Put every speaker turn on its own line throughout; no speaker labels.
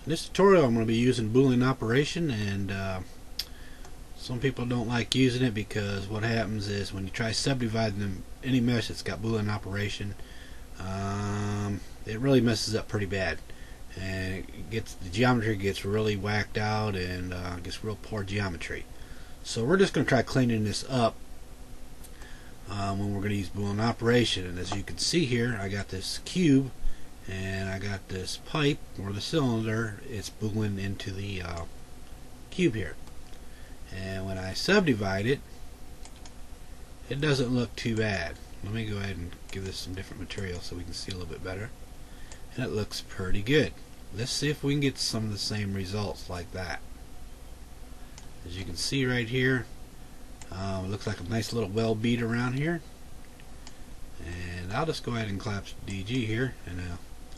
In this tutorial I'm going to be using Boolean operation, and some people don't like using it because what happens is when you try subdividing them, any mesh that's got Boolean operation, it really messes up pretty bad, and the geometry gets really whacked out and gets real poor geometry. So we're just going to try cleaning this up when we're going to use Boolean operation. And as you can see here, I got this cube and I got this pipe or the cylinder. It's Boolean into the cube here, and when I subdivide it, it doesn't look too bad. Let me go ahead and give this some different material so we can see a little bit better, and it looks pretty good. Let's see if we can get some of the same results like that. As you can see right here, it looks like a nice little well bead around here, and I'll just go ahead and collapse DG here, and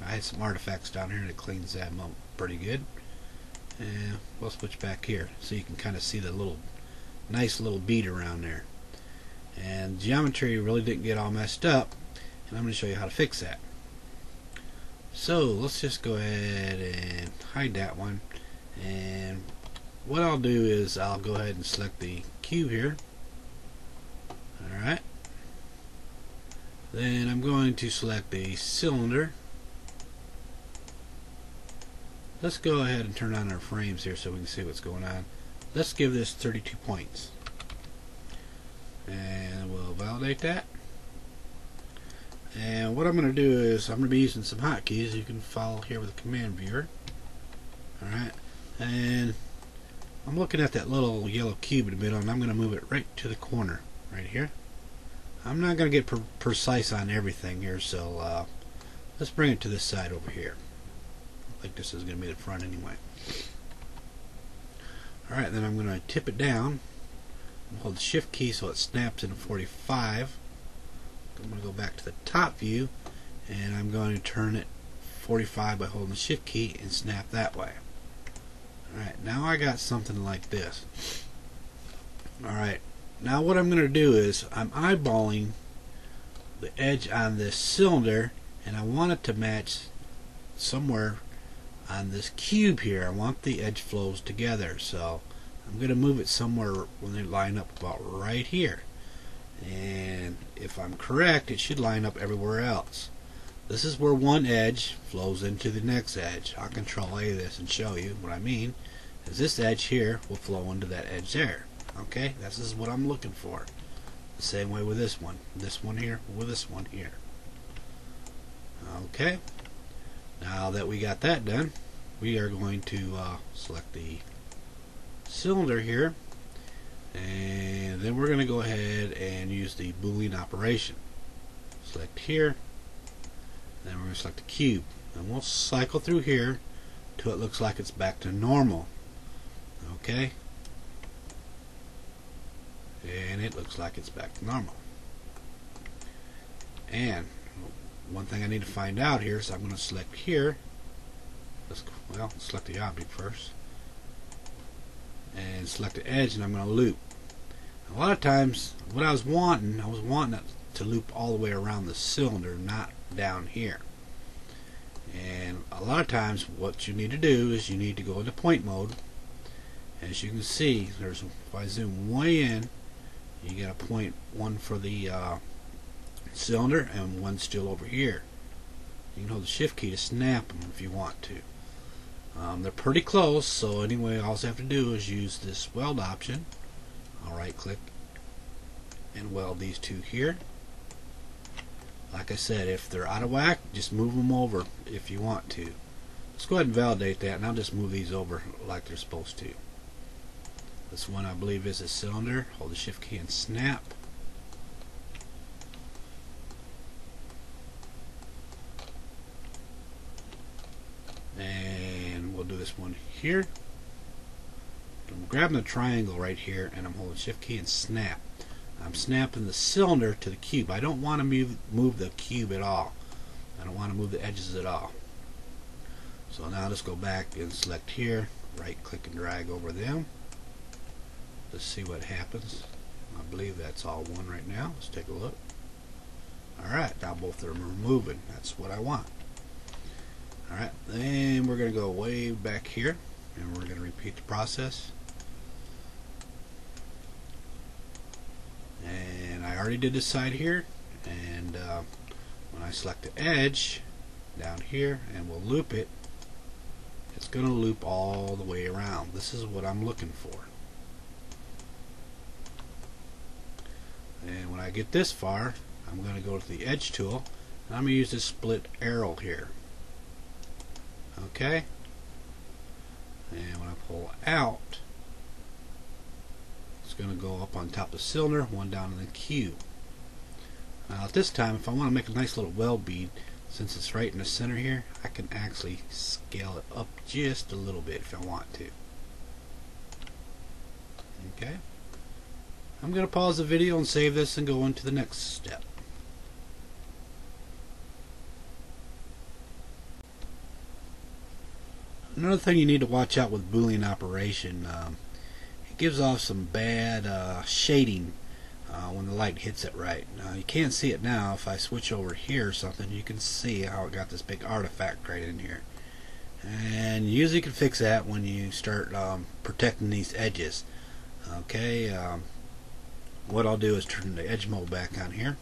I had some artifacts down here and it cleans that up pretty good. And we'll switch back here so you can kind of see the nice little bead around there, and geometry really didn't get all messed up, and I'm going to show you how to fix that. So let's just go ahead and hide that one, and what I'll do is I'll go ahead and select the cube here. Alright, then I'm going to select the cylinder. Let's go ahead and turn on our frames here so we can see what's going on. Let's give this 32 points, and we'll validate that. And what I'm going to do is I'm going to be using some hotkeys. You can follow here with the command viewer. Alright, and I'm looking at that little yellow cube in the middle, and I'm going to move it right to the corner right here. I'm not going to get precise on everything here, so let's bring it to this side over here. Like this is going to be the front anyway. Alright, then I'm going to tip it down, hold the shift key so it snaps in 45. I'm going to go back to the top view, and I'm going to turn it 45 by holding the shift key and snap that way. Alright, now I got something like this. Alright, now what I'm going to do is I'm eyeballing the edge on this cylinder, and I want it to match somewhere on this cube here. I want the edge flows together, so I'm going to move it somewhere when they line up about right here, and if I'm correct, it should line up everywhere else. This is where one edge flows into the next edge. I'll control A this and show you what I mean. Is this edge here will flow into that edge there. Okay, this is what I'm looking for. The same way with this one here with this one here. Okay, now that we got that done, we are going to select the cylinder here, and then we're going to go ahead and use the Boolean operation. Select here, then we're going to select the cube, and we'll cycle through here till it looks like it's back to normal. Okay, and it looks like it's back to normal. And one thing I need to find out here is I'm going to select here. Well, select the object first, and select the edge, and I'm going to loop. A lot of times, what I was wanting it to loop all the way around the cylinder, not down here. And a lot of times, what you need to do is you need to go into point mode. As you can see, if I zoom way in, you get a point one for the cylinder and one still over here. You can hold the shift key to snap them if you want to. They're pretty close, so anyway, all you have to do is use this weld option. I'll right click and weld these two here. Like I said, if they're out of whack, just move them over if you want to. Let's go ahead and validate that, and I'll just move these over like they're supposed to. This one I believe is a cylinder. Hold the shift key and snap. And we'll do this one here. I'm grabbing the triangle right here, and I'm holding shift key and snap. I'm snapping the cylinder to the cube. I don't want to move the cube at all. I don't want to move the edges at all. So now let's go back and select here, right click and drag over them. Let's see what happens. I believe that's all one right now. Let's take a look. Alright, now both of them are moving. That's what I want. Alright, then we're going to go way back here and we're going to repeat the process. And I already did this side here, and when I select the edge down here and we'll loop it, it's going to loop all the way around. This is what I'm looking for. And when I get this far, I'm going to go to the edge tool and I'm going to use this split arrow here. Okay, and when I pull out, it's going to go up on top of the cylinder, one down in the cube. Now at this time, if I want to make a nice little weld bead, since it's right in the center here, I can actually scale it up just a little bit if I want to. Okay, I'm going to pause the video and save this and go into the next step. Another thing you need to watch out with Boolean operation, it gives off some bad shading when the light hits it right. Now you can't see it now. If I switch over here or something, you can see how it got this big artifact right in here. And you usually can fix that when you start protecting these edges. Okay, what I'll do is turn the edge mode back on here.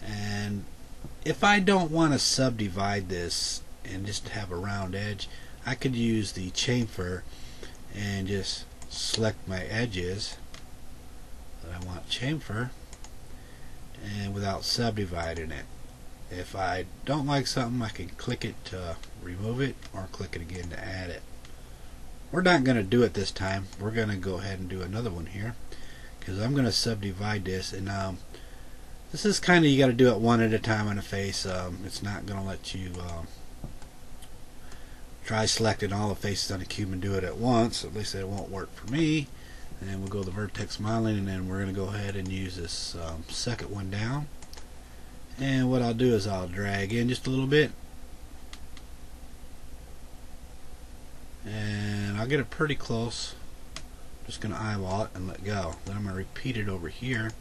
And if I don't want to subdivide this and just have a round edge, I could use the chamfer and just select my edges that I want chamfer, and without subdividing it. If I don't like something, I can click it to remove it or click it again to add it. We're not going to do it this time. We're going to go ahead and do another one here, because I'm going to subdivide this. And this is kind of, you got to do it one at a time on the face. It's not going to let you try selecting all the faces on the cube and do it at once. At least it won't work for me. And we'll go to the vertex modeling, and then we're going to go ahead and use this second one down. And what I'll do is I'll drag in just a little bit, and I'll get it pretty close. Just going to eyeball it and let go. Then I'm going to repeat it over here,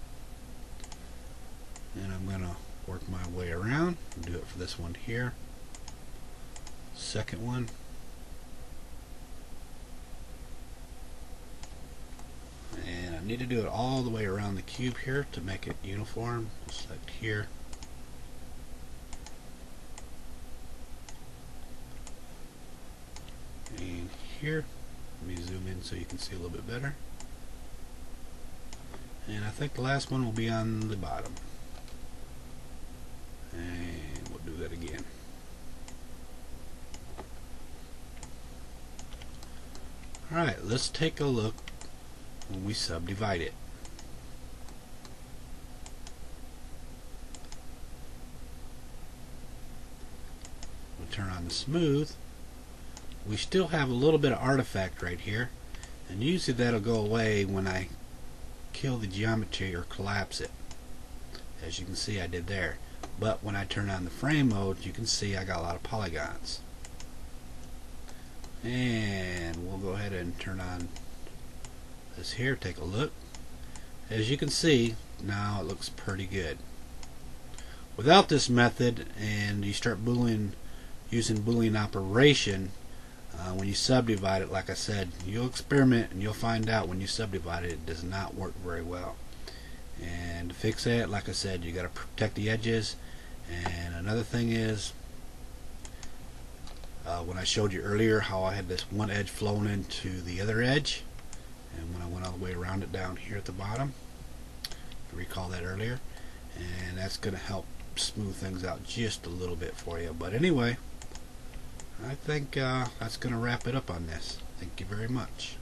and I'm going to work my way around and do it for this one here. Second one, and I need to do it all the way around the cube here to make it uniform. Select here, and here. Let me zoom in so you can see a little bit better. And I think the last one will be on the bottom, and we'll do that again. Alright, let's take a look when we subdivide it. We'll turn on the smooth. We still have a little bit of artifact right here, and usually that'll go away when I kill the geometry or collapse it. As you can see, I did there. But when I turn on the frame mode, you can see I got a lot of polygons. And we'll go ahead and turn on this here, take a look. As you can see, now it looks pretty good. Without this method, and you start using Boolean operation, when you subdivide it, like I said, you'll experiment and you'll find out when you subdivide it, it does not work very well. And to fix that, like I said, you got to protect the edges. And another thing is, when I showed you earlier how I had this one edge flown into the other edge, and when I went all the way around it down here at the bottom, you recall that earlier, and that's going to help smooth things out just a little bit for you. But anyway, I think that's going to wrap it up on this. Thank you very much.